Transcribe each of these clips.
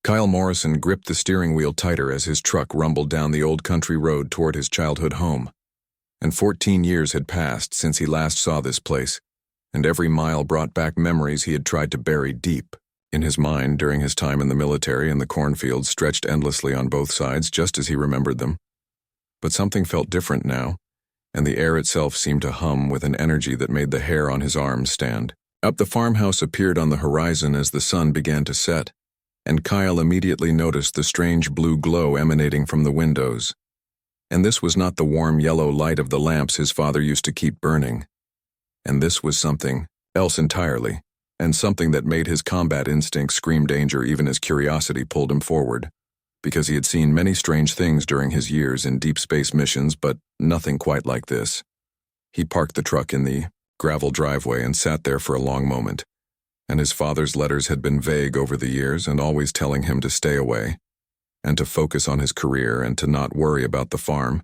Kyle Morrison gripped the steering wheel tighter as his truck rumbled down the old country road toward his childhood home. And 14 years had passed since he last saw this place, and every mile brought back memories he had tried to bury deep in his mind during his time in the military, and the cornfields stretched endlessly on both sides just as he remembered them. But something felt different now, and the air itself seemed to hum with an energy that made the hair on his arms stand. Up the farmhouse appeared on the horizon as the sun began to set, and Kyle immediately noticed the strange blue glow emanating from the windows. And this was not the warm yellow light of the lamps his father used to keep burning. And this was something else entirely, and something that made his combat instinct scream danger even as curiosity pulled him forward, because he had seen many strange things during his years in deep space missions, but nothing quite like this. He parked the truck in the gravel driveway and sat there for a long moment, and his father's letters had been vague over the years and always telling him to stay away, and to focus on his career and to not worry about the farm.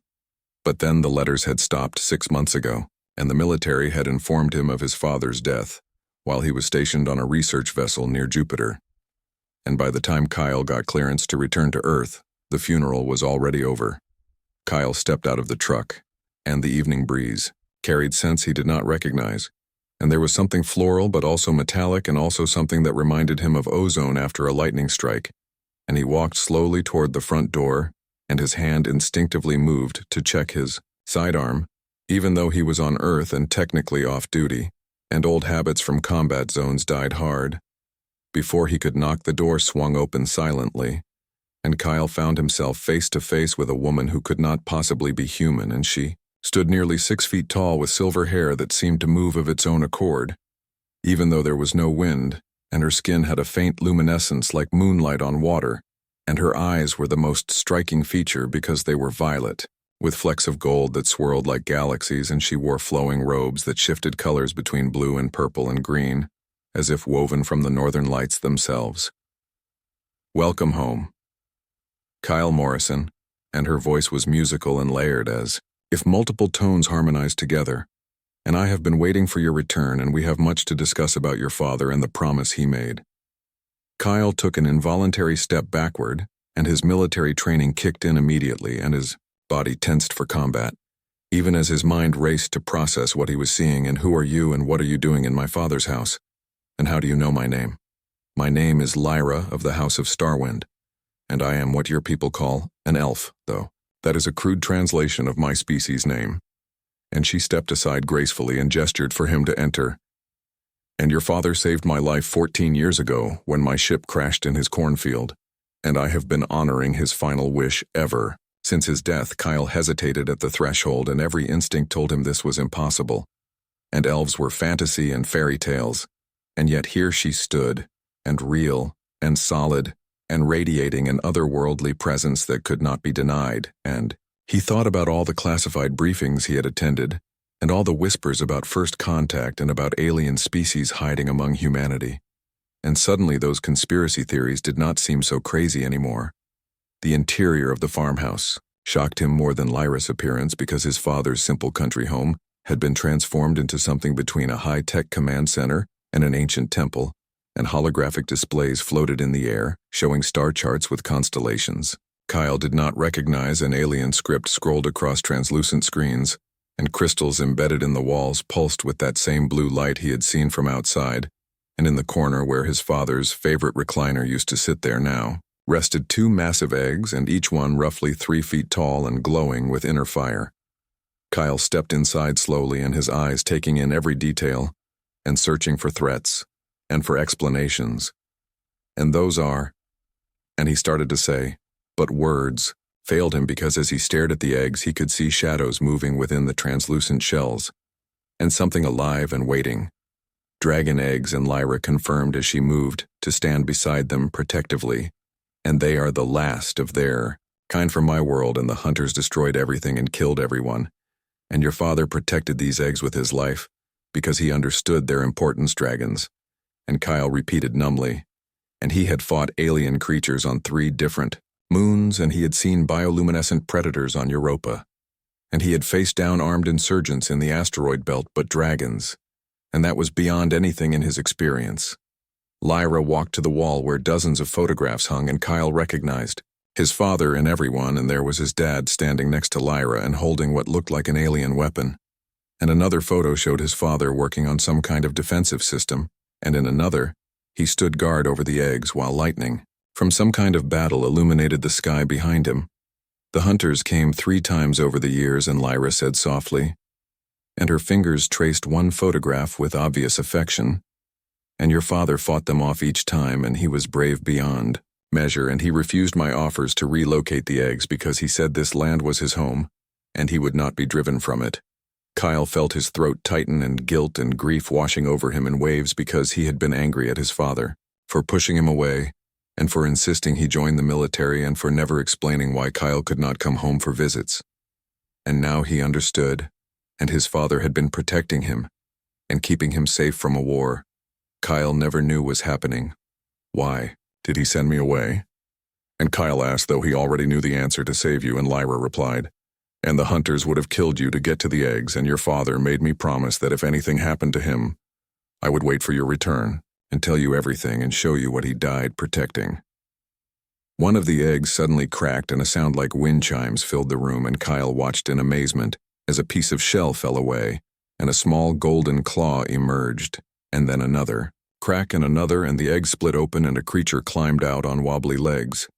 But then the letters had stopped 6 months ago, and the military had informed him of his father's death while he was stationed on a research vessel near Jupiter. And by the time Kyle got clearance to return to Earth, the funeral was already over. Kyle stepped out of the truck, and the evening breeze carried scents he did not recognize, and there was something floral but also metallic, and also something that reminded him of ozone after a lightning strike. And he walked slowly toward the front door, and his hand instinctively moved to check his sidearm, even though he was on Earth and technically off duty, and old habits from combat zones died hard. Before he could knock, the door swung open silently, and Kyle found himself face to face with a woman who could not possibly be human, and she stood nearly 6 feet tall with silver hair that seemed to move of its own accord, even though there was no wind, and her skin had a faint luminescence like moonlight on water, and her eyes were the most striking feature because they were violet, with flecks of gold that swirled like galaxies, and she wore flowing robes that shifted colors between blue and purple and green, as if woven from the northern lights themselves. "Welcome home, Kyle Morrison," and her voice was musical and layered as if multiple tones harmonized together. "And I have been waiting for your return, and we have much to discuss about your father and the promise he made." Kyle took an involuntary step backward, and his military training kicked in immediately, and his body tensed for combat, even as his mind raced to process what he was seeing. "And who are you, and what are you doing in my father's house? And how do you know my name?" "My name is Lyra of the House of Starwind, and I am what your people call an elf, though that is a crude translation of my species' name." And she stepped aside gracefully and gestured for him to enter. "And your father saved my life 14 years ago when my ship crashed in his cornfield, and I have been honoring his final wish ever since his death." Kyle hesitated at the threshold, and every instinct told him this was impossible, and elves were fantasy and fairy tales, and yet here she stood, and real, and solid, and radiating an otherworldly presence that could not be denied. And he thought about all the classified briefings he had attended, and all the whispers about first contact and about alien species hiding among humanity. And suddenly those conspiracy theories did not seem so crazy anymore. The interior of the farmhouse shocked him more than Lyra's appearance, because his father's simple country home had been transformed into something between a high-tech command center and an ancient temple, and holographic displays floated in the air, showing star charts with constellations. Kyle did not recognize an alien script scrolled across translucent screens, and crystals embedded in the walls pulsed with that same blue light he had seen from outside, and in the corner where his father's favorite recliner used to sit there now rested 2 massive eggs, and each one roughly 3 feet tall and glowing with inner fire. Kyle stepped inside slowly, and his eyes taking in every detail, and searching for threats, and for explanations. "And those are," and he started to say, but words failed him, because as he stared at the eggs he could see shadows moving within the translucent shells, and something alive and waiting. Dragon eggs, and Lyra confirmed as she moved to stand beside them protectively. "And they are the last of their kind from my world, and the hunters destroyed everything and killed everyone. And your father protected these eggs with his life, because he understood their importance, dragons." And Kyle repeated numbly. "And he had fought alien creatures on 3 different moons, and he had seen bioluminescent predators on Europa. And he had faced down armed insurgents in the asteroid belt, but dragons. And that was beyond anything in his experience. Lyra walked to the wall where dozens of photographs hung, and Kyle recognized his father and everyone, and there was his dad standing next to Lyra and holding what looked like an alien weapon. And another photo showed his father working on some kind of defensive system, and in another, he stood guard over the eggs while lightning from some kind of battle illuminated the sky behind him. The hunters came 3 times over the years, and Lyra said softly, and her fingers traced one photograph with obvious affection. And your father fought them off each time, and he was brave beyond measure, and he refused my offers to relocate the eggs because he said this land was his home, and he would not be driven from it. Kyle felt his throat tighten and guilt and grief washing over him in waves because he had been angry at his father for pushing him away, and for insisting he join the military, and for never explaining why Kyle could not come home for visits. And now he understood, and his father had been protecting him and keeping him safe from a war Kyle never knew was happening. Why did he send me away? And Kyle asked, though he already knew the answer, to save you, and Lyra replied, and the hunters would have killed you to get to the eggs, and your father made me promise that if anything happened to him, I would wait for your return and tell you everything and show you what he died protecting. One of the eggs suddenly cracked, and a sound like wind chimes filled the room, and Kyle watched in amazement as a piece of shell fell away, and a small golden claw emerged, and then another crack and another, and the egg split open, and a creature climbed out on wobbly legs.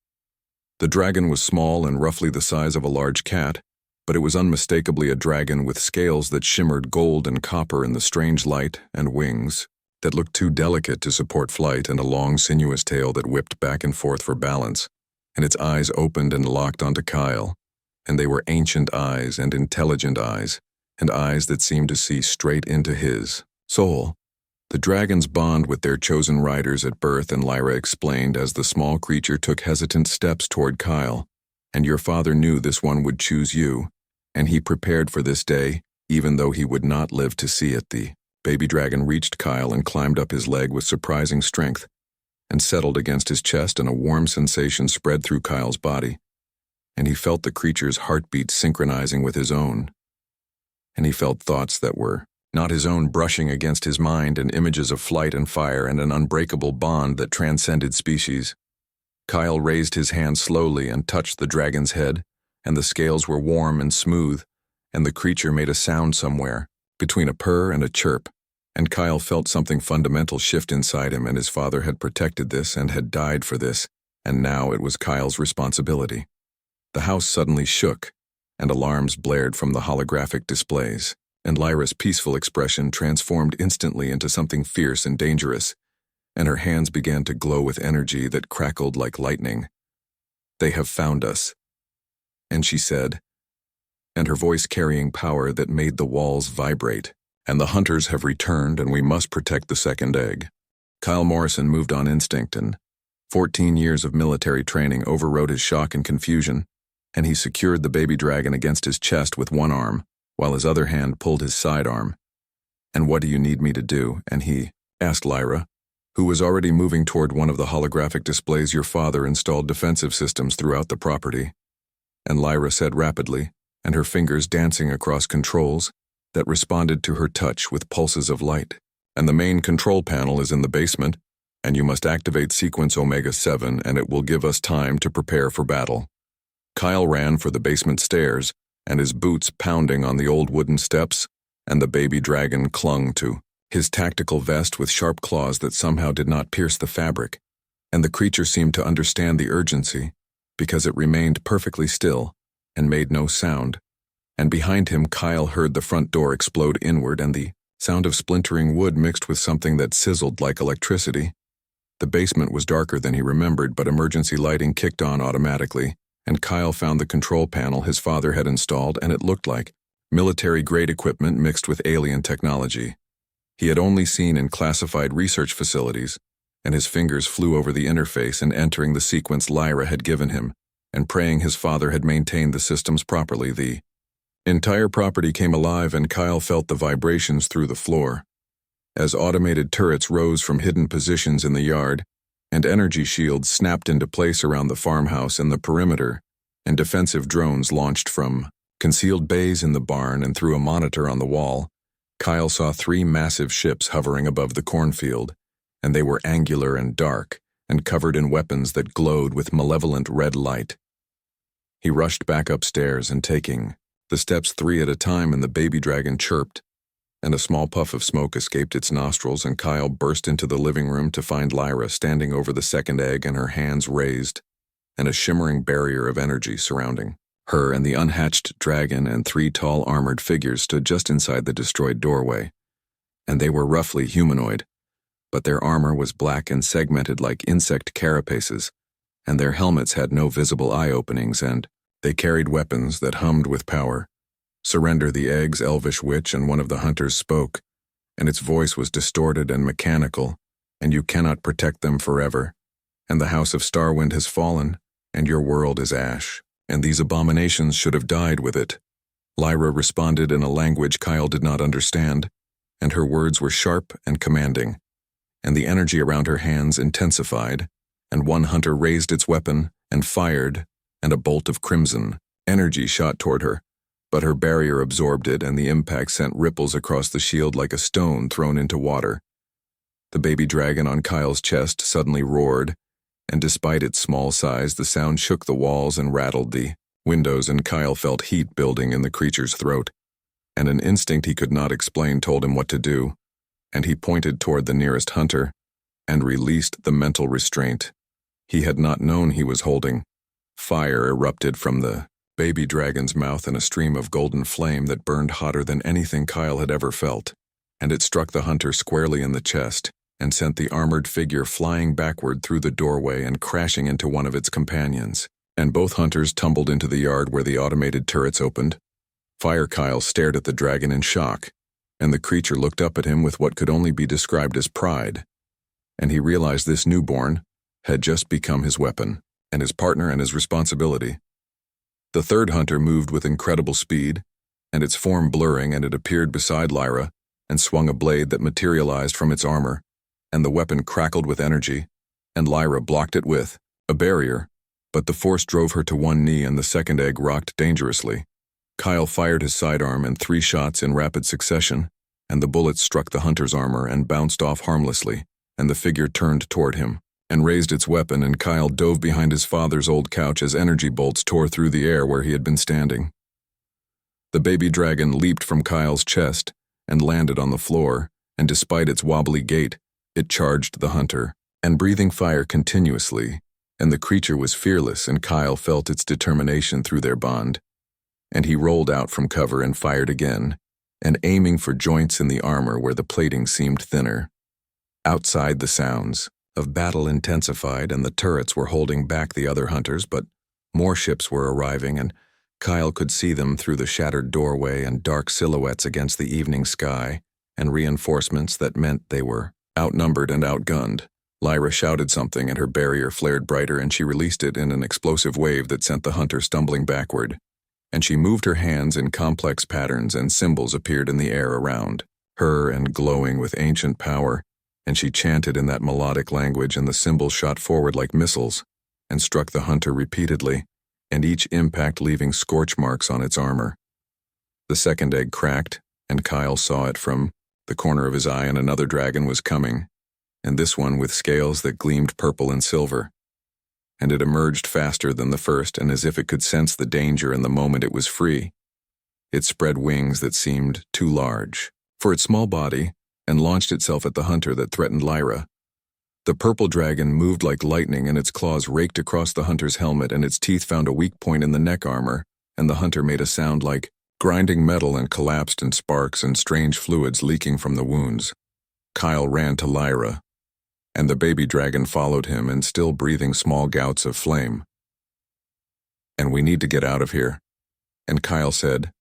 The dragon was small and roughly the size of a large cat, but it was unmistakably a dragon with scales that shimmered gold and copper in the strange light, and wings that looked too delicate to support flight, and a long sinuous tail that whipped back and forth for balance, and its eyes opened and locked onto Kyle, and they were ancient eyes and intelligent eyes, and eyes that seemed to see straight into his soul. The dragons bond with their chosen riders at birth, and Lyra explained as the small creature took hesitant steps toward Kyle, and your father knew this one would choose you, and he prepared for this day, even though he would not live to see it. The baby dragon reached Kyle and climbed up his leg with surprising strength, and settled against his chest, and a warm sensation spread through Kyle's body, and he felt the creature's heartbeat synchronizing with his own, and he felt thoughts that were not his own brushing against his mind, and images of flight and fire and an unbreakable bond that transcended species. Kyle raised his hand slowly and touched the dragon's head, and the scales were warm and smooth, and the creature made a sound somewhere between a purr and a chirp, and Kyle felt something fundamental shift inside him, and his father had protected this and had died for this, and now it was Kyle's responsibility. The house suddenly shook, and alarms blared from the holographic displays, and Lyra's peaceful expression transformed instantly into something fierce and dangerous, and her hands began to glow with energy that crackled like lightning. "They have found us," and she said, and her voice carrying power that made the walls vibrate, "and the hunters have returned, and we must protect the second egg." Kyle Morrison moved on instinct, and 14 years of military training overrode his shock and confusion, and he secured the baby dragon against his chest with one arm, while his other hand pulled his sidearm. "And what do you need me to do?" and he asked Lyra, who was already moving toward one of the holographic displays. "Your father installed defensive systems throughout the property," and Lyra said rapidly, and her fingers dancing across controls that responded to her touch with pulses of light. "And the main control panel is in the basement, and you must activate sequence Omega-7, and it will give us time to prepare for battle." Kyle ran for the basement stairs, and his boots pounding on the old wooden steps, and the baby dragon clung to his tactical vest with sharp claws that somehow did not pierce the fabric, and the creature seemed to understand the urgency, because it remained perfectly still and made no sound. And behind him Kyle heard the front door explode inward, and the sound of splintering wood mixed with something that sizzled like electricity. The basement was darker than he remembered, but emergency lighting kicked on automatically, and Kyle found the control panel his father had installed, and it looked like military-grade equipment mixed with alien technology he had only seen in classified research facilities, and his fingers flew over the interface and entering the sequence Lyra had given him, and praying his father had maintained the systems properly. The entire property came alive, and Kyle felt the vibrations through the floor, as automated turrets rose from hidden positions in the yard, and energy shields snapped into place around the farmhouse and the perimeter, and defensive drones launched from concealed bays in the barn, and through a monitor on the wall, Kyle saw 3 massive ships hovering above the cornfield, and they were angular and dark, and covered in weapons that glowed with malevolent red light. He rushed back upstairs and taking the steps 3 at a time, and the baby dragon chirped, and a small puff of smoke escaped its nostrils, and Kyle burst into the living room to find Lyra standing over the second egg and her hands raised, and a shimmering barrier of energy surrounding her, and the unhatched dragon and 3 tall armored figures stood just inside the destroyed doorway, and they were roughly humanoid, but their armor was black and segmented like insect carapaces, and their helmets had no visible eye openings, and they carried weapons that hummed with power. Surrender the eggs, elvish witch, and one of the hunters spoke, and its voice was distorted and mechanical, and you cannot protect them forever, and the house of Starwind has fallen, and your world is ash, and these abominations should have died with it. Lyra responded in a language Kyle did not understand, and her words were sharp and commanding, and the energy around her hands intensified, and one hunter raised its weapon and fired, and a bolt of crimson energy shot toward her, but her barrier absorbed it, and the impact sent ripples across the shield like a stone thrown into water. The baby dragon on Kyle's chest suddenly roared, and despite its small size, the sound shook the walls and rattled the windows, and Kyle felt heat building in the creature's throat, and an instinct he could not explain told him what to do, and he pointed toward the nearest hunter and released the mental restraint he had not known he was holding. Fire erupted from the baby dragon's mouth in a stream of golden flame that burned hotter than anything Kyle had ever felt, and it struck the hunter squarely in the chest and sent the armored figure flying backward through the doorway and crashing into one of its companions, and both hunters tumbled into the yard where the automated turrets opened. Fire Kyle stared at the dragon in shock, and the creature looked up at him with what could only be described as pride, and he realized this newborn had just become his weapon, and his partner and his responsibility. The third hunter moved with incredible speed, and its form blurring, and it appeared beside Lyra and swung a blade that materialized from its armor, and the weapon crackled with energy, and Lyra blocked it with a barrier, but the force drove her to one knee, and the second egg rocked dangerously. Kyle fired his sidearm and 3 shots in rapid succession, and the bullets struck the hunter's armor and bounced off harmlessly, and the figure turned toward him and raised its weapon, and Kyle dove behind his father's old couch as energy bolts tore through the air where he had been standing. The baby dragon leaped from Kyle's chest and landed on the floor, and despite its wobbly gait, it charged the hunter, and breathing fire continuously, and the creature was fearless, and Kyle felt its determination through their bond, and he rolled out from cover and fired again, and aiming for joints in the armor where the plating seemed thinner. Outside, the sounds of battle intensified, and the turrets were holding back the other hunters, but more ships were arriving, and Kyle could see them through the shattered doorway and dark silhouettes against the evening sky, and reinforcements that meant they were outnumbered and outgunned. Lyra shouted something, and her barrier flared brighter, and she released it in an explosive wave that sent the hunter stumbling backward, and she moved her hands in complex patterns, and symbols appeared in the air around her and glowing with ancient power, and she chanted in that melodic language, and the symbols shot forward like missiles and struck the hunter repeatedly, and each impact leaving scorch marks on its armor. The second egg cracked, and Kyle saw it from the corner of his eye, and another dragon was coming, and this one with scales that gleamed purple and silver, and it emerged faster than the first, and as if it could sense the danger in the moment it was free, it spread wings that seemed too large for its small body, and launched itself at the hunter that threatened Lyra. The purple dragon moved like lightning, and its claws raked across the hunter's helmet, and its teeth found a weak point in the neck armor, and the hunter made a sound like grinding metal and collapsed in sparks and strange fluids leaking from the wounds. Kyle ran to Lyra, and the baby dragon followed him, and still breathing small gouts of flame. "And we need to get out of here," and Kyle said,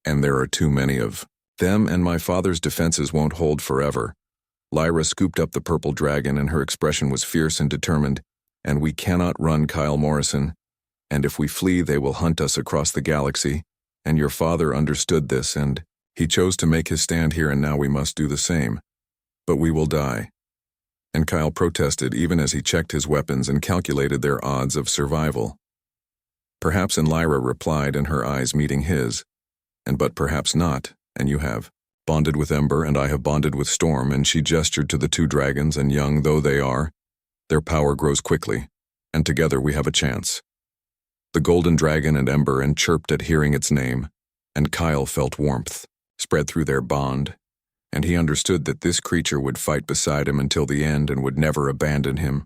"and there are too many of them, and my father's defenses won't hold forever." Lyra scooped up the purple dragon, and her expression was fierce and determined. "And we cannot run, Kyle Morrison, and if we flee they will hunt us across the galaxy, and your father understood this, and he chose to make his stand here, and now we must do the same. But we will die." And Kyle protested, even as he checked his weapons and calculated their odds of survival. "Perhaps," and Lyra replied, and her eyes meeting his, "and but perhaps not, and you have bonded with Ember, and I have bonded with Storm," and she gestured to the two dragons, "and young though they are, their power grows quickly, and together we have a chance." The golden dragon and Ember and chirped at hearing its name, and Kyle felt warmth spread through their bond, and he understood that this creature would fight beside him until the end and would never abandon him.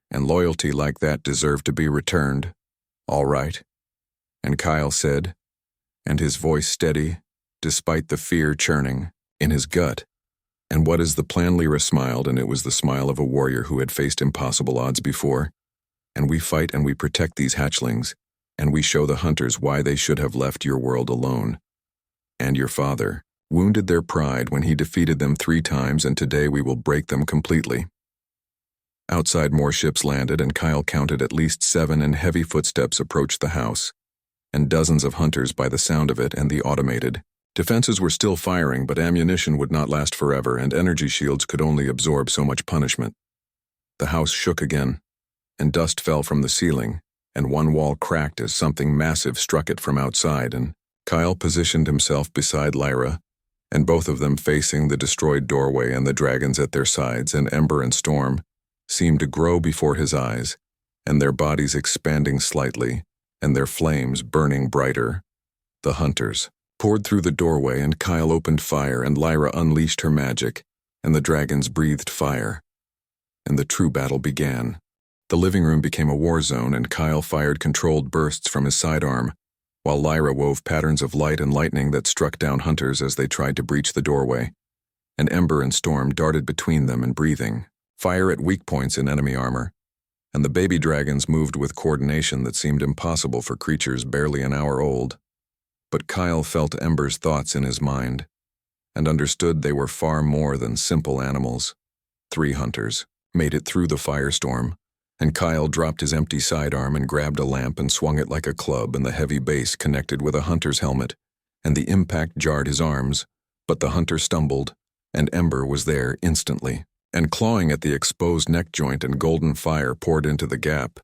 And loyalty like that deserved to be returned. "All right," and Kyle said, and his voice steady, despite the fear churning in his gut. "And what is the plan?" Lyra smiled, and it was the smile of a warrior who had faced impossible odds before. "And we fight and we protect these hatchlings, and we show the hunters why they should have left your world alone. And your father wounded their pride when he defeated them 3 times, and today we will break them completely." Outside, more ships landed, and Kyle counted at least 7, and heavy footsteps approached the house, and dozens of hunters by the sound of it, and the automated defenses were still firing, but ammunition would not last forever, and energy shields could only absorb so much punishment. The house shook again, and dust fell from the ceiling, and one wall cracked as something massive struck it from outside, and Kyle positioned himself beside Lyra, and both of them facing the destroyed doorway and the dragons at their sides, and Ember and Storm seemed to grow before his eyes, and their bodies expanding slightly, and their flames burning brighter. The hunters poured through the doorway, and Kyle opened fire, and Lyra unleashed her magic, and the dragons breathed fire. And the true battle began. The living room became a war zone, and Kyle fired controlled bursts from his sidearm, while Lyra wove patterns of light and lightning that struck down hunters as they tried to breach the doorway. And Ember and Storm darted between them and breathing fire at weak points in enemy armor, and the baby dragons moved with coordination that seemed impossible for creatures barely an hour old. But Kyle felt Ember's thoughts in his mind, and understood they were far more than simple animals. 3 hunters made it through the firestorm, and Kyle dropped his empty sidearm and grabbed a lamp and swung it like a club, and the heavy base connected with a hunter's helmet, and the impact jarred his arms, but the hunter stumbled, and Ember was there instantly, and clawing at the exposed neck joint, and golden fire poured into the gap,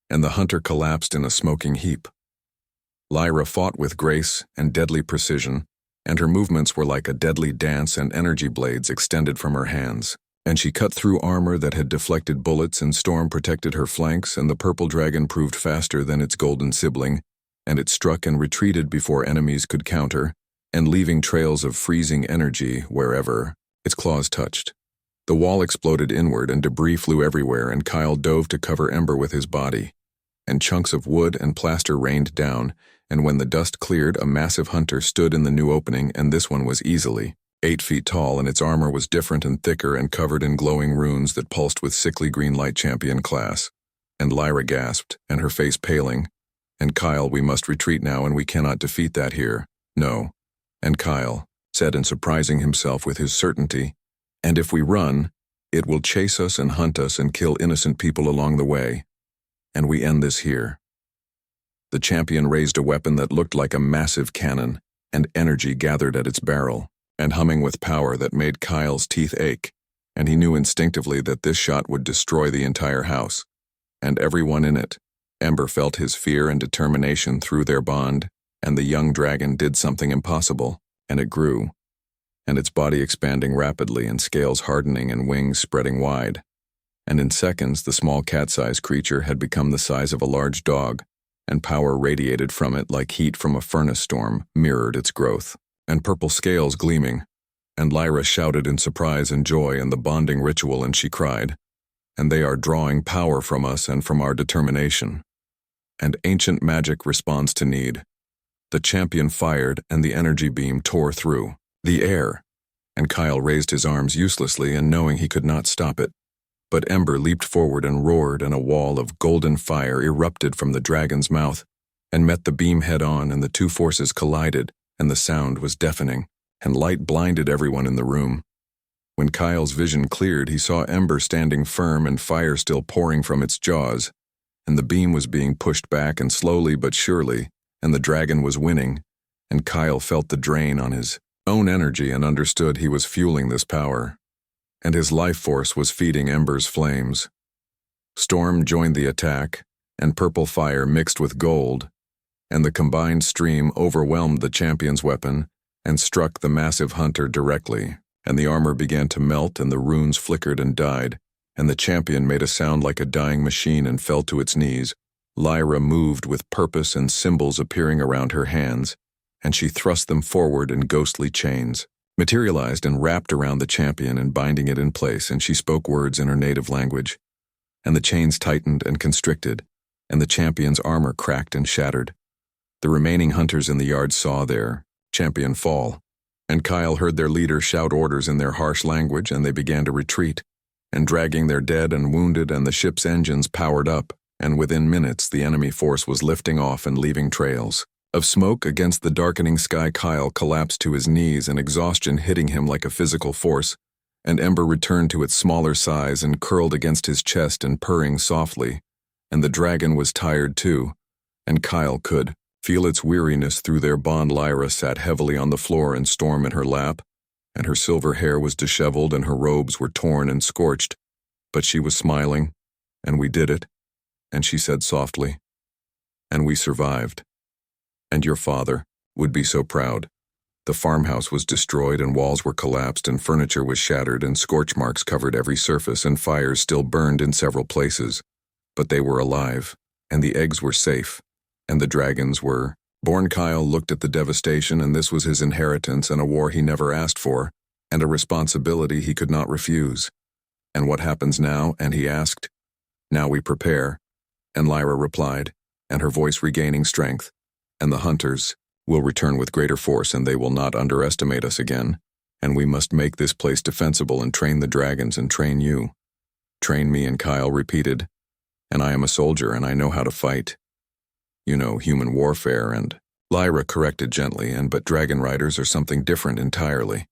and the hunter collapsed in a smoking heap. Lyra fought with grace and deadly precision, and her movements were like a deadly dance, and energy blades extended from her hands, and she cut through armor that had deflected bullets, and Storm protected her flanks, and the purple dragon proved faster than its golden sibling, and it struck and retreated before enemies could counter, and leaving trails of freezing energy wherever its claws touched. The wall exploded inward, and debris flew everywhere, and Kyle dove to cover Ember with his body, and chunks of wood and plaster rained down, and when the dust cleared, a massive hunter stood in the new opening, and this one was easily 8 feet tall, and its armor was different and thicker and covered in glowing runes that pulsed with sickly green light. Champion class. And Lyra gasped, and her face paling. "And Kyle, we must retreat now, and we cannot defeat that here." "No." And Kyle said, and surprising himself with his certainty, "And if we run, it will chase us and hunt us and kill innocent people along the way. And we end this here." The champion raised a weapon that looked like a massive cannon, and energy gathered at its barrel, and humming with power that made Kyle's teeth ache, and he knew instinctively that this shot would destroy the entire house, and everyone in it. Ember felt his fear and determination through their bond, and the young dragon did something impossible, and it grew, and its body expanding rapidly, and scales hardening and wings spreading wide. And in seconds, the small cat-sized creature had become the size of a large dog, and power radiated from it like heat from a furnace storm mirrored its growth, and purple scales gleaming. And Lyra shouted in surprise and joy in the bonding ritual, and she cried, "And they are drawing power from us and from our determination." And ancient magic responds to need. The champion fired, and the energy beam tore through the air, and Kyle raised his arms uselessly, and knowing he could not stop it. But Ember leaped forward and roared, and a wall of golden fire erupted from the dragon's mouth, and met the beam head-on, and the two forces collided, and the sound was deafening, and light blinded everyone in the room. When Kyle's vision cleared, he saw Ember standing firm and fire still pouring from its jaws, and the beam was being pushed back, and slowly but surely, and the dragon was winning, and Kyle felt the drain on his own energy and understood he was fueling this power, and his life force was feeding Ember's flames. Storm joined the attack, and purple fire mixed with gold, and the combined stream overwhelmed the champion's weapon, and struck the massive hunter directly, and the armor began to melt and the runes flickered and died, and the champion made a sound like a dying machine and fell to its knees. Lyra moved with purpose and symbols appearing around her hands, and she thrust them forward in ghostly chains, materialized and wrapped around the champion and binding it in place, and she spoke words in her native language. And the chains tightened and constricted, and the champion's armor cracked and shattered. The remaining hunters in the yard saw their champion fall, and Kyle heard their leader shout orders in their harsh language, and they began to retreat, and dragging their dead and wounded, and the ship's engines powered up, and within minutes the enemy force was lifting off and leaving trails of smoke against the darkening sky. Kyle collapsed to his knees, and exhaustion hitting him like a physical force, and Ember returned to its smaller size and curled against his chest and purring softly, and the dragon was tired too, and Kyle could feel its weariness through their bond. Lyra sat heavily on the floor and Storm in her lap, and her silver hair was disheveled and her robes were torn and scorched, but she was smiling, and we did it, and she said softly, and we survived. And your father would be so proud. The farmhouse was destroyed and walls were collapsed and furniture was shattered and scorch marks covered every surface and fires still burned in several places. But they were alive, and the eggs were safe, and the dragons were born. Kyle looked at the devastation, and this was his inheritance and a war he never asked for, and a responsibility he could not refuse. And what happens now? And he asked. Now we prepare. And Lyra replied, and her voice regaining strength, and the hunters will return with greater force, and they will not underestimate us again, and we must make this place defensible and train the dragons and train you. Train me. And Kyle repeated, and I am a soldier and I know how to fight. You know, human warfare. And Lyra corrected gently, but dragon riders are something different entirely,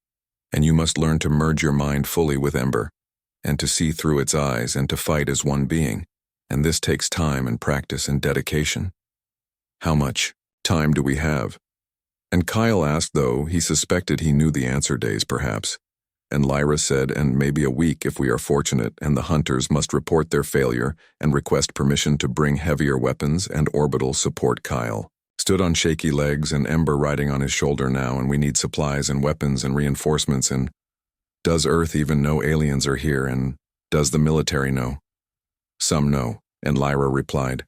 and you must learn to merge your mind fully with Ember, and to see through its eyes and to fight as one being, and this takes time and practice and dedication. How much time do we have? And Kyle asked, though he suspected he knew the answer. Days, perhaps. And Lyra said, and maybe a week if we are fortunate, and the hunters must report their failure and request permission to bring heavier weapons and orbital support. Kyle stood on shaky legs, and Ember riding on his shoulder now, and we need supplies and weapons and reinforcements. And does Earth even know aliens are here? And does the military know? Some know, and Lyra replied.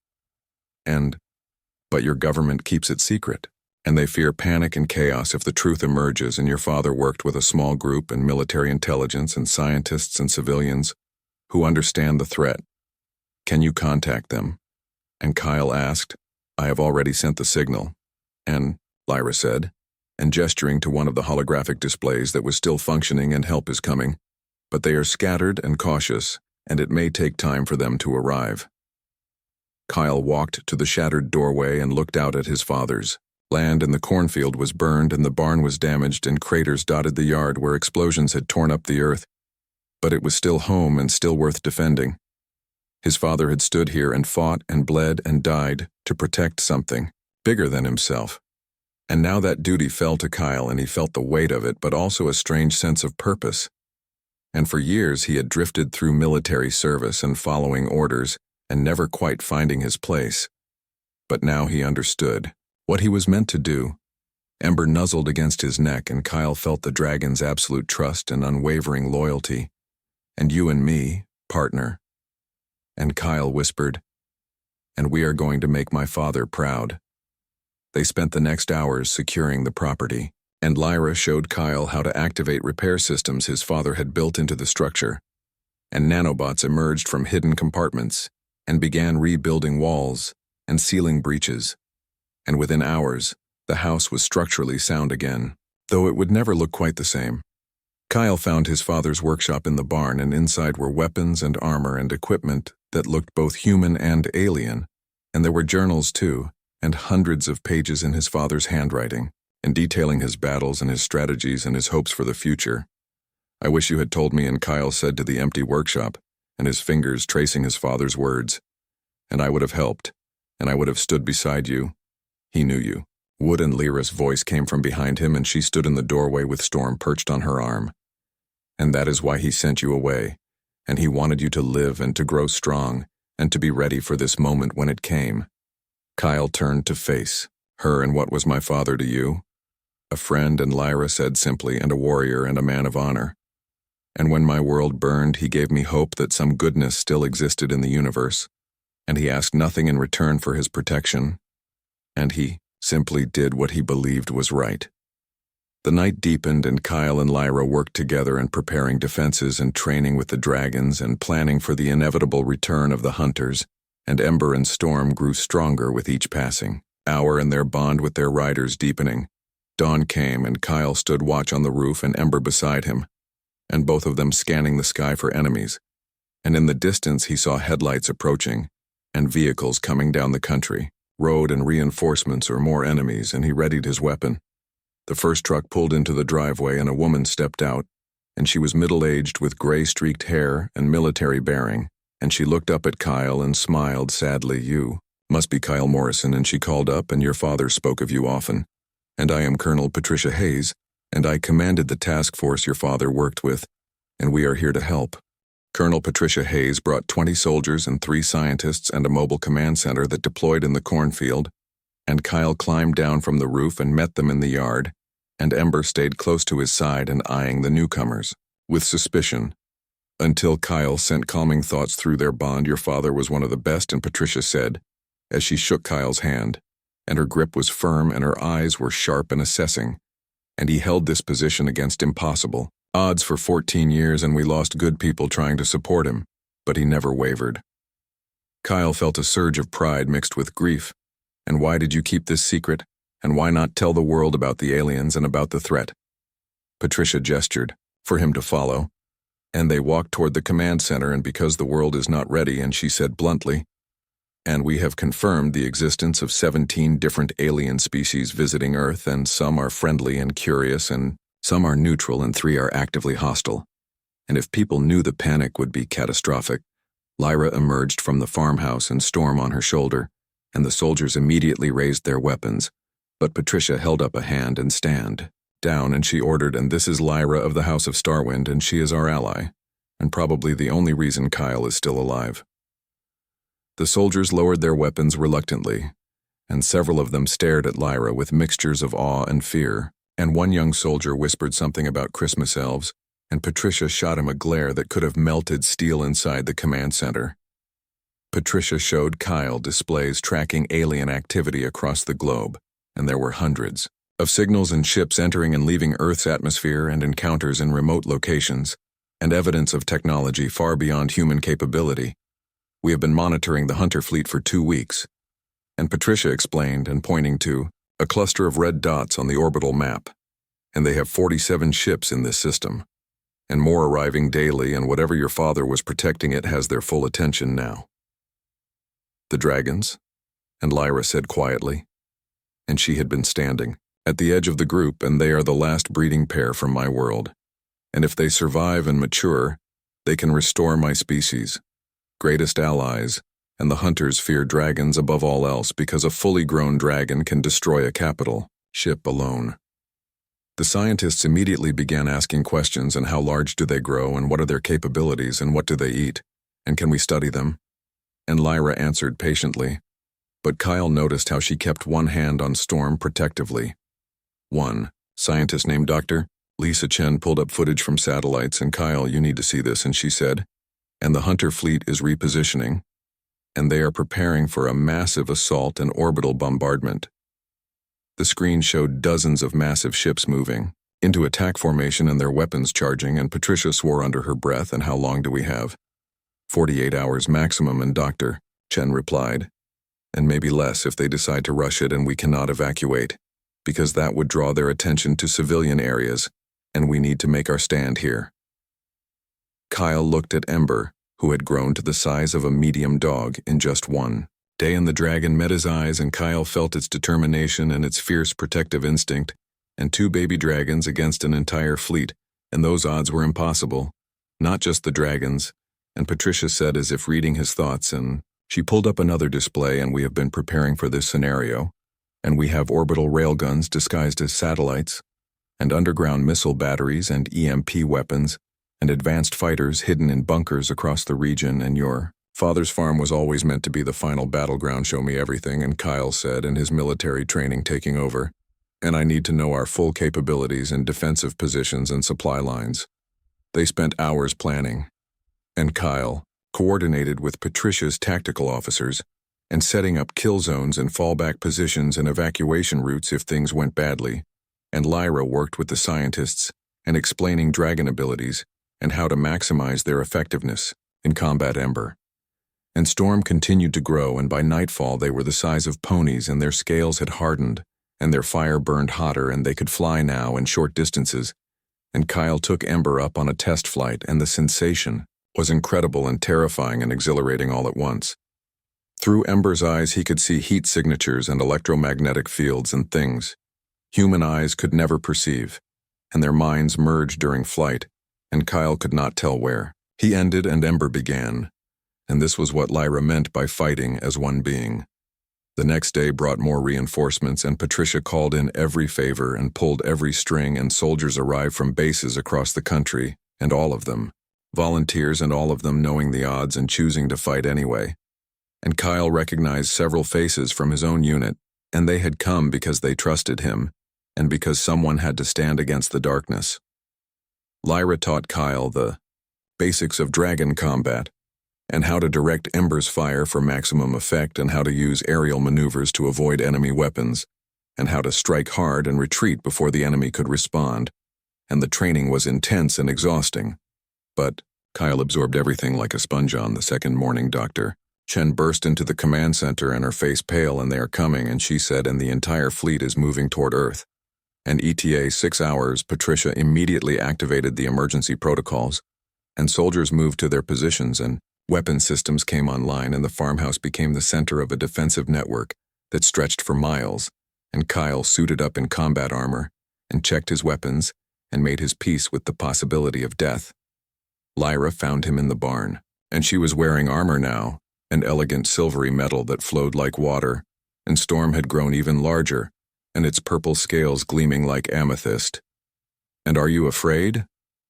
But your government keeps it secret, and they fear panic and chaos if the truth emerges, and your father worked with a small group and military intelligence and scientists and civilians who understand the threat. Can you contact them? And Kyle asked. I have already sent the signal. And Lyra said, and gesturing to one of the holographic displays that was still functioning, and help is coming, but they are scattered and cautious, and it may take time for them to arrive. Kyle walked to the shattered doorway and looked out at his father's land, and the cornfield was burned and the barn was damaged and craters dotted the yard where explosions had torn up the earth. But it was still home and still worth defending. His father had stood here and fought and bled and died to protect something bigger than himself. And now that duty fell to Kyle, and he felt the weight of it, but also a strange sense of purpose. And for years he had drifted through military service and following orders, and never quite finding his place. But now he understood what he was meant to do. Ember nuzzled against his neck, and Kyle felt the dragon's absolute trust and unwavering loyalty. And you and me, partner. And Kyle whispered, and we are going to make my father proud. They spent the next hours securing the property, and Lyra showed Kyle how to activate repair systems his father had built into the structure, and nanobots emerged from hidden compartments and began rebuilding walls and sealing breaches. And within hours, the house was structurally sound again, though it would never look quite the same. Kyle found his father's workshop in the barn, and inside were weapons and armor and equipment that looked both human and alien, and there were journals too, and hundreds of pages in his father's handwriting, and detailing his battles and his strategies and his hopes for the future. I wish you had told me, and Kyle said to the empty workshop, and his fingers tracing his father's words. And I would have helped, and I would have stood beside you. He knew you. Wood and Lyra's voice came from behind him, and she stood in the doorway with Storm perched on her arm. And that is why he sent you away, and he wanted you to live and to grow strong, and to be ready for this moment when it came. Kyle turned to face her. And what was my father to you? a friend, and Lyra said simply, and a warrior and a man of honor. And when my world burned, he gave me hope that some goodness still existed in the universe, and he asked nothing in return for his protection, and he simply did what he believed was right. The night deepened, and Kyle and Lyra worked together in preparing defenses and training with the dragons and planning for the inevitable return of the hunters, and Ember and Storm grew stronger with each passing hour and their bond with their riders deepening. Dawn came, and Kyle stood watch on the roof and Ember beside him, and both of them scanning the sky for enemies. And in the distance he saw headlights approaching, and vehicles coming down the country, road and reinforcements or more enemies, and he readied his weapon. The first truck pulled into the driveway and a woman stepped out, and she was middle-aged with gray-streaked hair and military bearing, and she looked up at Kyle and smiled sadly. "You must be Kyle Morrison," and she called up, "and your father spoke of you often. And I am Colonel Patricia Hayes, and I commanded the task force your father worked with, and we are here to help." Colonel Patricia Hayes brought 20 soldiers and 3 scientists and a mobile command center that deployed in the cornfield, and Kyle climbed down from the roof and met them in the yard, and Ember stayed close to his side and eyeing the newcomers with suspicion, until Kyle sent calming thoughts through their bond. "Your father was one of the best," and Patricia said, as she shook Kyle's hand, and her grip was firm and her eyes were sharp and assessing, "and he held this position against impossible odds for 14 years, and we lost good people trying to support him, but he never wavered." Kyle felt a surge of pride mixed with grief. "And why did you keep this secret? And why not tell the world about the aliens and about the threat?" Patricia gestured for him to follow, and they walked toward the command center. "And because the world is not ready," and she said bluntly, "and we have confirmed the existence of 17 different alien species visiting Earth, and some are friendly and curious, and some are neutral, and 3 are actively hostile. And if people knew, the panic would be catastrophic." Lyra emerged from the farmhouse and Storm on her shoulder, and the soldiers immediately raised their weapons, but Patricia held up a hand and "Stand down," and she ordered, "And this is Lyra of the House of Starwind, and she is our ally, and probably the only reason Kyle is still alive." The soldiers lowered their weapons reluctantly, and several of them stared at Lyra with mixtures of awe and fear, and one young soldier whispered something about Christmas elves, and Patricia shot him a glare that could have melted steel inside the command center. Patricia showed Kyle displays tracking alien activity across the globe, and there were hundreds of signals and ships entering and leaving Earth's atmosphere, and encounters in remote locations, and evidence of technology far beyond human capability. "We have been monitoring the hunter fleet for 2 weeks, and Patricia explained, and pointing to a cluster of red dots on the orbital map, "and they have 47 ships in this system, and more arriving daily, and whatever your father was protecting, it has their full attention now." "The dragons?" and Lyra said quietly, and she had been standing at the edge of the group, "and they are the last breeding pair from my world, and if they survive and mature, they can restore my species' greatest allies, and the hunters fear dragons above all else because a fully grown dragon can destroy a capital ship alone." The scientists immediately began asking questions, and how large do they grow, and what are their capabilities, and what do they eat, and can we study them? And Lyra answered patiently, but Kyle noticed how she kept one hand on Storm protectively. One scientist named Dr. Lisa Chen pulled up footage from satellites, and "Kyle, you need to see this," and she said, "And the hunter fleet is repositioning, and they are preparing for a massive assault and orbital bombardment." The screen showed dozens of massive ships moving into attack formation and their weapons charging, and Patricia swore under her breath, "And how long do we have?" 48 hours maximum, and Dr. Chen replied, "And maybe less if they decide to rush it and we cannot evacuate, because that would draw their attention to civilian areas, and we need to make our stand here." Kyle looked at Ember, who had grown to the size of a medium dog in just 1 day, and the dragon met his eyes, and Kyle felt its determination and its fierce protective instinct, and 2 baby dragons against an entire fleet, and those odds were impossible, not just the dragons, and Patricia said as if reading his thoughts, and she pulled up another display, "And we have been preparing for this scenario, and we have orbital railguns disguised as satellites, and underground missile batteries and EMP weapons, and advanced fighters hidden in bunkers across the region, and your father's farm was always meant to be the final battleground. Show me everything," and Kyle said, and his military training taking over, and I need to know our full capabilities and defensive positions and supply lines." They spent hours planning, and Kyle coordinated with Patricia's tactical officers and setting up kill zones and fallback positions and evacuation routes if things went badly, and Lyra worked with the scientists and explaining dragon abilities and how to maximize their effectiveness in combat Ember. And Storm continued to grow, and by nightfall they were the size of ponies and their scales had hardened, and their fire burned hotter and they could fly now in short distances. And Kyle took Ember up on a test flight, and the sensation was incredible and terrifying and exhilarating all at once. Through Ember's eyes he could see heat signatures and electromagnetic fields and things human eyes could never perceive, and their minds merged during flight, and Kyle could not tell where. He ended and Ember began, and this was what Lyra meant by fighting as one being. The next day brought more reinforcements, and Patricia called in every favor and pulled every string, and soldiers arrived from bases across the country, and all of them volunteers, and all of them knowing the odds and choosing to fight anyway. And Kyle recognized several faces from his own unit, and they had come because they trusted him, and because someone had to stand against the darkness. Lyra taught Kyle the basics of dragon combat, and how to direct Ember's fire for maximum effect, and how to use aerial maneuvers to avoid enemy weapons, and how to strike hard and retreat before the enemy could respond. And the training was intense and exhausting. But Kyle absorbed everything like a sponge. On the second morning, Dr. Chen burst into the command center, and her face pale, and "They are coming," and she said, "and the entire fleet is moving toward Earth." And ETA 6 hours, Patricia immediately activated the emergency protocols, and soldiers moved to their positions, and weapon systems came online, and the farmhouse became the center of a defensive network that stretched for miles. And Kyle suited up in combat armor and checked his weapons and made his peace with the possibility of death. Lyra found him in the barn, and she was wearing armor now, an elegant silvery metal that flowed like water, and Storm had grown even larger, and its purple scales gleaming like amethyst. "And are you afraid?"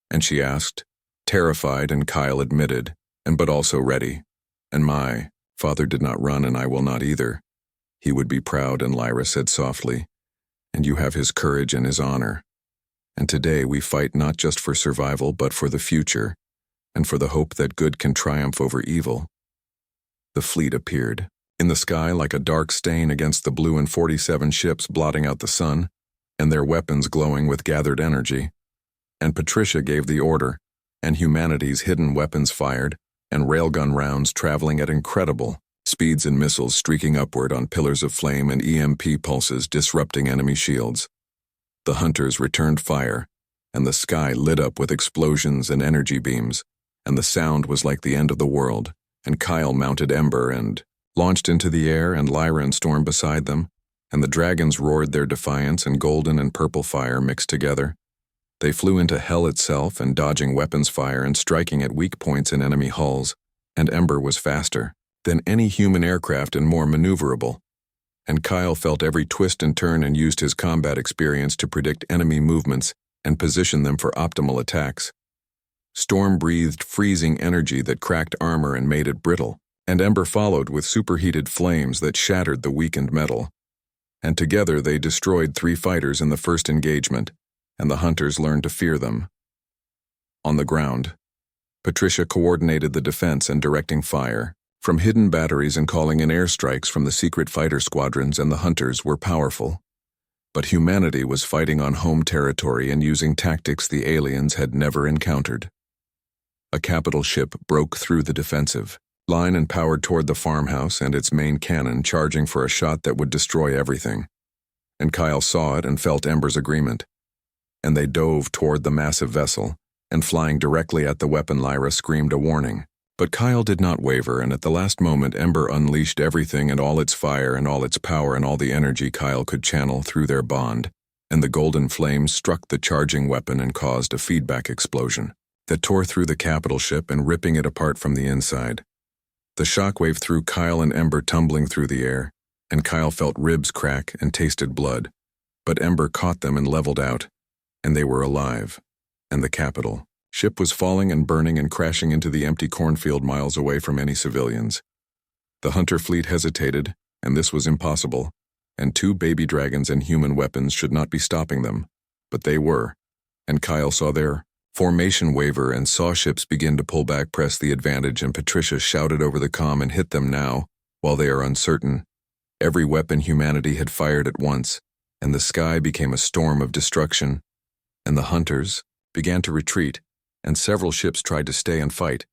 And she asked, terrified, and Kyle admitted, but also ready. "And my father did not run, and I will not either. He would be proud," and Lyra said softly, "and you have his courage and his honor. And today we fight not just for survival, but for the future, and for the hope that good can triumph over evil." The fleet appeared in the sky like a dark stain against the blue, and 47 ships blotting out the sun, and their weapons glowing with gathered energy. And Patricia gave the order, and humanity's hidden weapons fired, and railgun rounds traveling at incredible speeds, and missiles streaking upward on pillars of flame, and EMP pulses disrupting enemy shields. The hunters returned fire, and the sky lit up with explosions and energy beams, and the sound was like the end of the world. And Kyle mounted Ember and launched into the air, and Lyra and Storm beside them, and the dragons roared their defiance, and golden and purple fire mixed together. They flew into hell itself, and dodging weapons fire and striking at weak points in enemy hulls, and Ember was faster than any human aircraft and more maneuverable. And Kyle felt every twist and turn and used his combat experience to predict enemy movements and position them for optimal attacks. Storm breathed freezing energy that cracked armor and made it brittle, and Ember followed with superheated flames that shattered the weakened metal. And together they destroyed 3 fighters in the first engagement, and the hunters learned to fear them. On the ground, Patricia coordinated the defense and directing fire from hidden batteries and calling in airstrikes from the secret fighter squadrons, and the hunters were powerful. But humanity was fighting on home territory and using tactics the aliens had never encountered. A capital ship broke through the defensive line and powered toward the farmhouse and its main cannon, charging for a shot that would destroy everything. And Kyle saw it and felt Ember's agreement. And they dove toward the massive vessel, and flying directly at the weapon, Lyra screamed a warning. But Kyle did not waver, and at the last moment Ember unleashed everything, and all its fire and all its power and all the energy Kyle could channel through their bond, and the golden flames struck the charging weapon and caused a feedback explosion that tore through the capital ship and ripping it apart from the inside. The shockwave threw Kyle and Ember tumbling through the air, and Kyle felt ribs crack and tasted blood. But Ember caught them and leveled out, and they were alive, and the capital ship was falling and burning and crashing into the empty cornfield miles away from any civilians. The hunter fleet hesitated, and this was impossible, and 2 baby dragons and human weapons should not be stopping them. But they were, and Kyle saw their formation waver and saw ships begin to pull back, press the advantage, and Patricia shouted over the comm and hit them now, while they are uncertain. Every weapon humanity had fired at once, and the sky became a storm of destruction, and the hunters began to retreat, and several ships tried to stay and fight,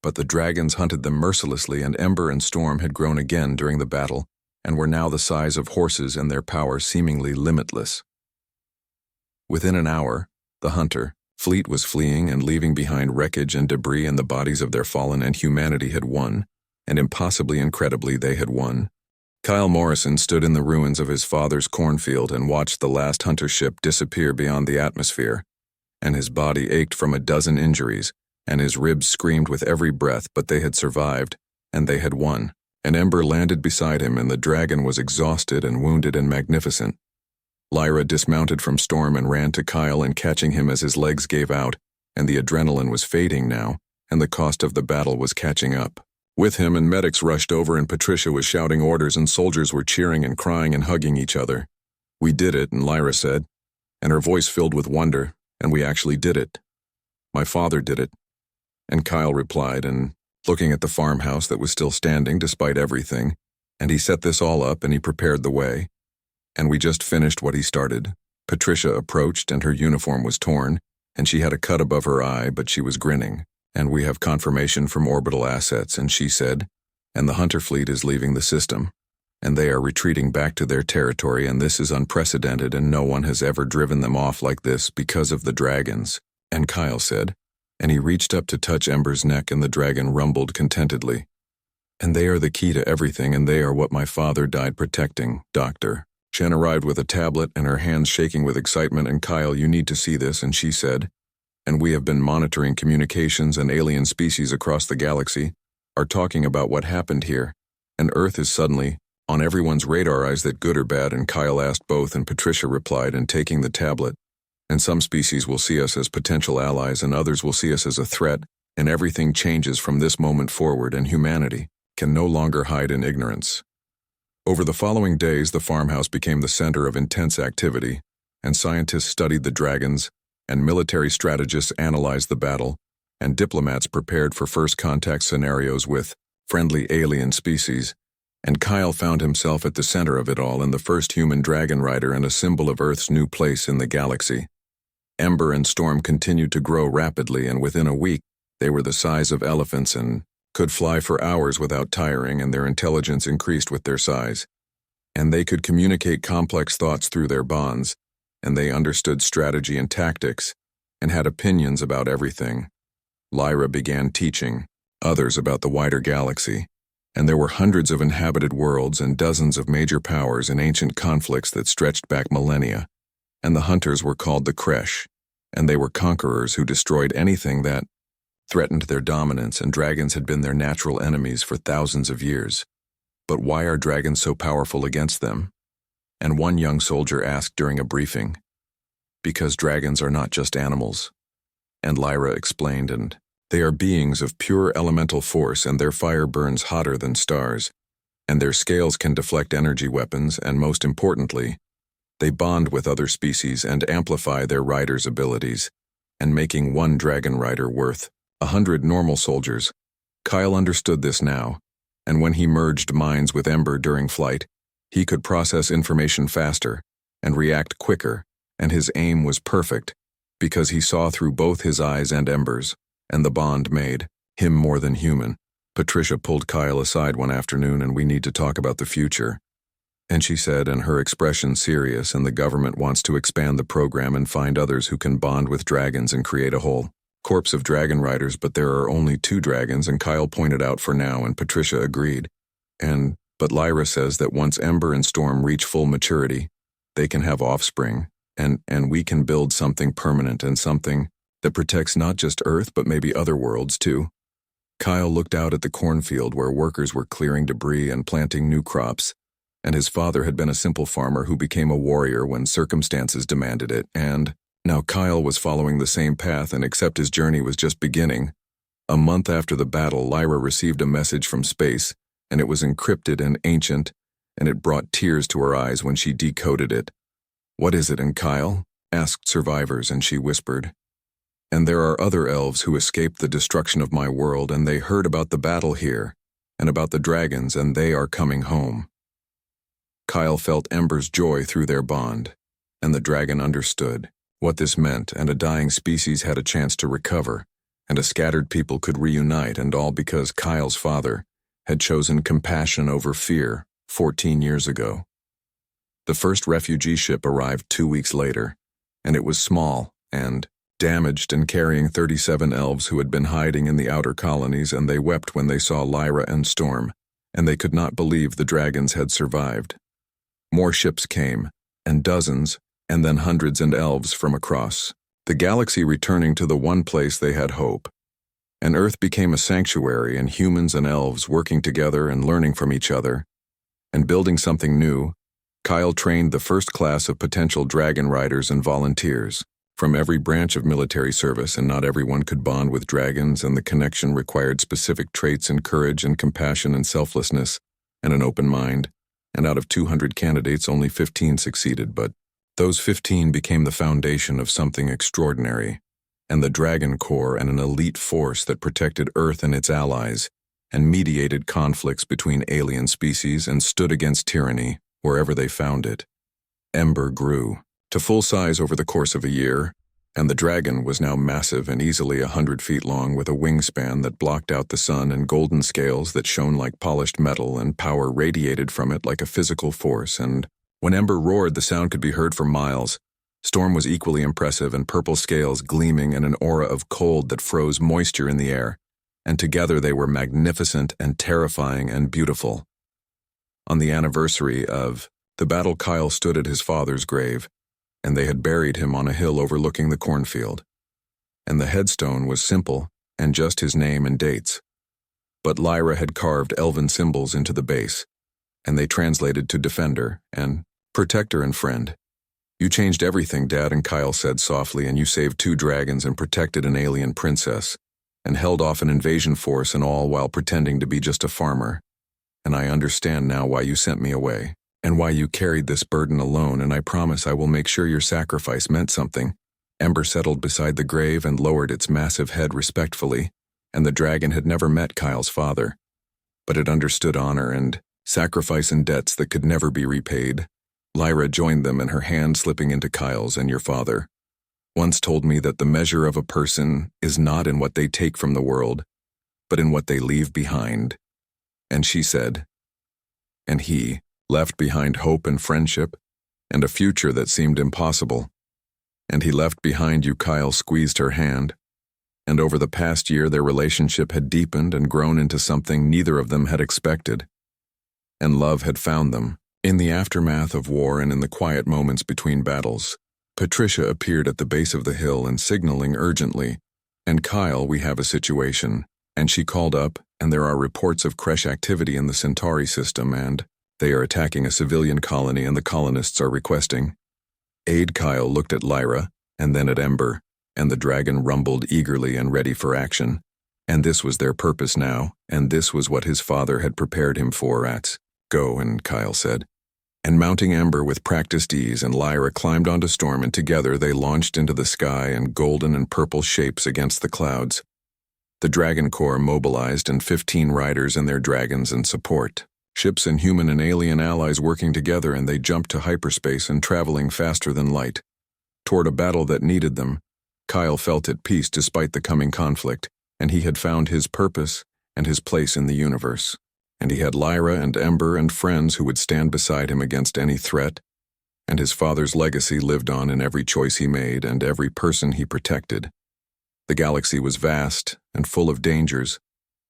but the dragons hunted them mercilessly, and Ember and Storm had grown again during the battle, and were now the size of horses and their power seemingly limitless. Within an hour, the hunter fleet was fleeing and leaving behind wreckage and debris and the bodies of their fallen, and humanity had won, and impossibly incredibly they had won. Kyle Morrison stood in the ruins of his father's cornfield and watched the last hunter ship disappear beyond the atmosphere, and his body ached from a dozen injuries, and his ribs screamed with every breath, but they had survived, and they had won. And Ember landed beside him, and the dragon was exhausted and wounded and magnificent. Lyra dismounted from Storm and ran to Kyle, and catching him as his legs gave out, and the adrenaline was fading now, and the cost of the battle was catching up with him, and medics rushed over, and Patricia was shouting orders, and soldiers were cheering and crying and hugging each other. "We did it," and Lyra said, and her voice filled with wonder, "and we actually did it. My father did it." And Kyle replied, and looking at the farmhouse that was still standing despite everything, and he set this all up and he prepared the way. And we just finished what he started. Patricia approached, and her uniform was torn, and she had a cut above her eye, but she was grinning. "And we have confirmation from orbital assets," and she said, "and the hunter fleet is leaving the system, and they are retreating back to their territory, and this is unprecedented, and no one has ever driven them off like this because of the dragons." And Kyle said, and he reached up to touch Ember's neck, and the dragon rumbled contentedly, "And they are the key to everything, and they are what my father died protecting, Doctor." Jen arrived with a tablet and her hands shaking with excitement, and "Kyle, you need to see this," and she said, "And we have been monitoring communications, and alien species across the galaxy are talking about what happened here, and Earth is suddenly on everyone's radar. Is that good or bad?" And Kyle asked both, and Patricia replied, and taking the tablet, "And some species will see us as potential allies, and others will see us as a threat, and everything changes from this moment forward, and humanity can no longer hide in ignorance." Over the following days, the farmhouse became the center of intense activity, and scientists studied the dragons, and military strategists analyzed the battle, and diplomats prepared for first contact scenarios with friendly alien species, and Kyle found himself at the center of it all, and the first human dragon rider and a symbol of Earth's new place in the galaxy. Ember and Storm continued to grow rapidly, and within a week, they were the size of elephants and could fly for hours without tiring, and their intelligence increased with their size. And they could communicate complex thoughts through their bonds, and they understood strategy and tactics, and had opinions about everything. Lyra began teaching others about the wider galaxy, and there were hundreds of inhabited worlds and dozens of major powers in ancient conflicts that stretched back millennia, and the hunters were called the Kresh, and they were conquerors who destroyed anything that threatened their dominance, and dragons had been their natural enemies for thousands of years. But why are dragons so powerful against them? And one young soldier asked during a briefing, "Because dragons are not just animals." And Lyra explained, and they are beings of pure elemental force, and their fire burns hotter than stars, and their scales can deflect energy weapons, and most importantly, they bond with other species and amplify their riders' abilities, and making one dragon rider worth 100 normal soldiers. Kyle understood this now, and when he merged minds with Ember during flight, he could process information faster and react quicker, and his aim was perfect, because he saw through both his eyes and Ember's, and the bond made him more than human. Patricia pulled Kyle aside one afternoon, and "We need to talk about the future." And she said, and her expression serious, "And the government wants to expand the program and find others who can bond with dragons and create a whole corps of dragon riders, but there are only 2 dragons," and Kyle pointed out for now, and Patricia agreed. But Lyra says that once Ember and Storm reach full maturity, they can have offspring, and we can build something permanent and something that protects not just Earth but maybe other worlds too. Kyle looked out at the cornfield where workers were clearing debris and planting new crops, and his father had been a simple farmer who became a warrior when circumstances demanded it, and now Kyle was following the same path, and except his journey was just beginning. A month after the battle, Lyra received a message from space, and it was encrypted and ancient, and it brought tears to her eyes when she decoded it. "What is it, and Kyle?" asked survivors, and she whispered, "And there are other elves who escaped the destruction of my world, and they heard about the battle here, and about the dragons, and they are coming home." Kyle felt Ember's joy through their bond, and the dragon understood what this meant, and a dying species had a chance to recover, and a scattered people could reunite, and all because Kyle's father had chosen compassion over fear 14 years ago. The first refugee ship arrived 2 weeks later, and it was small and damaged and carrying 37 elves who had been hiding in the outer colonies, and they wept when they saw Lyra and Storm, and they could not believe the dragons had survived. More ships came, and dozens, and then hundreds and elves from across the galaxy, returning to the one place they had hope. And Earth became a sanctuary, and humans and elves working together and learning from each other, and building something new. Kyle trained the first class of potential dragon riders and volunteers from every branch of military service, and not everyone could bond with dragons, and the connection required specific traits in courage and compassion and selflessness and an open mind, and out of 200 candidates only 15 succeeded, but those 15 became the foundation of something extraordinary, and the Dragon Corps, and an elite force that protected Earth and its allies, and mediated conflicts between alien species and stood against tyranny wherever they found it. Ember grew to full size over the course of a year, and the dragon was now massive and easily 100 feet long, with a wingspan that blocked out the sun and golden scales that shone like polished metal, and power radiated from it like a physical force, and when Ember roared, the sound could be heard for miles. Storm was equally impressive, and purple scales gleaming and an aura of cold that froze moisture in the air, and together they were magnificent and terrifying and beautiful. On the anniversary of the battle, Kyle stood at his father's grave, and they had buried him on a hill overlooking the cornfield. And the headstone was simple, and just his name and dates. But Lyra had carved elven symbols into the base, and they translated to Defender and Protector and Friend. "You changed everything, Dad," and Kyle said softly, "and you saved 2 dragons and protected an alien princess, and held off an invasion force, and all while pretending to be just a farmer. And I understand now why you sent me away, and why you carried this burden alone, and I promise I will make sure your sacrifice meant something." Ember settled beside the grave and lowered its massive head respectfully, and the dragon had never met Kyle's father, but it understood honor and sacrifice and debts that could never be repaid. Lyra joined them, and her hand slipping into Kyle's. "And your father once told me that the measure of a person is not in what they take from the world, but in what they leave behind." And she said, "And he left behind hope and friendship, and a future that seemed impossible. And he left behind you." Kyle squeezed her hand, and over the past year their relationship had deepened and grown into something neither of them had expected. And love had found them. In the aftermath of war and in the quiet moments between battles, Patricia appeared at the base of the hill and signaling urgently, "And Kyle, we have a situation." And she called up, "And there are reports of Kresh activity in the Centauri system, and they are attacking a civilian colony, and the colonists are requesting aid." Kyle looked at Lyra, and then at Ember, and the dragon rumbled eagerly and ready for action. And this was their purpose now, and this was what his father had prepared him for. "Rats, go," and Kyle said. And mounting Ember with practiced ease, and Lyra climbed onto Storm, and together they launched into the sky in golden and purple shapes against the clouds. The Dragon Corps mobilized, and 15 riders and their dragons in support. Ships and human and alien allies working together, and they jumped to hyperspace and traveling faster than light toward a battle that needed them. Kyle felt at peace despite the coming conflict, and he had found his purpose and his place in the universe. And he had Lyra and Ember and friends who would stand beside him against any threat, and his father's legacy lived on in every choice he made and every person he protected. The galaxy was vast and full of dangers,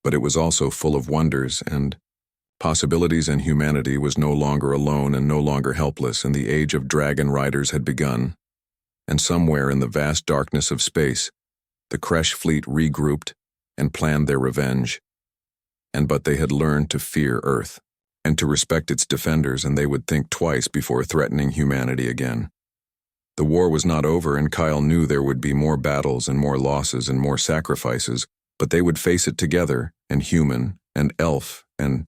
but it was also full of wonders and possibilities, and humanity was no longer alone and no longer helpless, and the age of dragon riders had begun. And somewhere in the vast darkness of space, the Kresh fleet regrouped and planned their revenge. But they had learned to fear Earth and to respect its defenders, and they would think twice before threatening humanity again. The war was not over, and Kyle knew there would be more battles and more losses and more sacrifices, but they would face it together, and human and elf and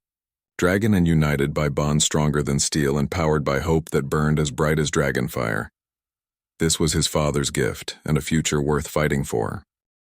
Dragon and united by bonds stronger than steel and powered by hope that burned as bright as dragonfire. This was his father's gift and a future worth fighting for.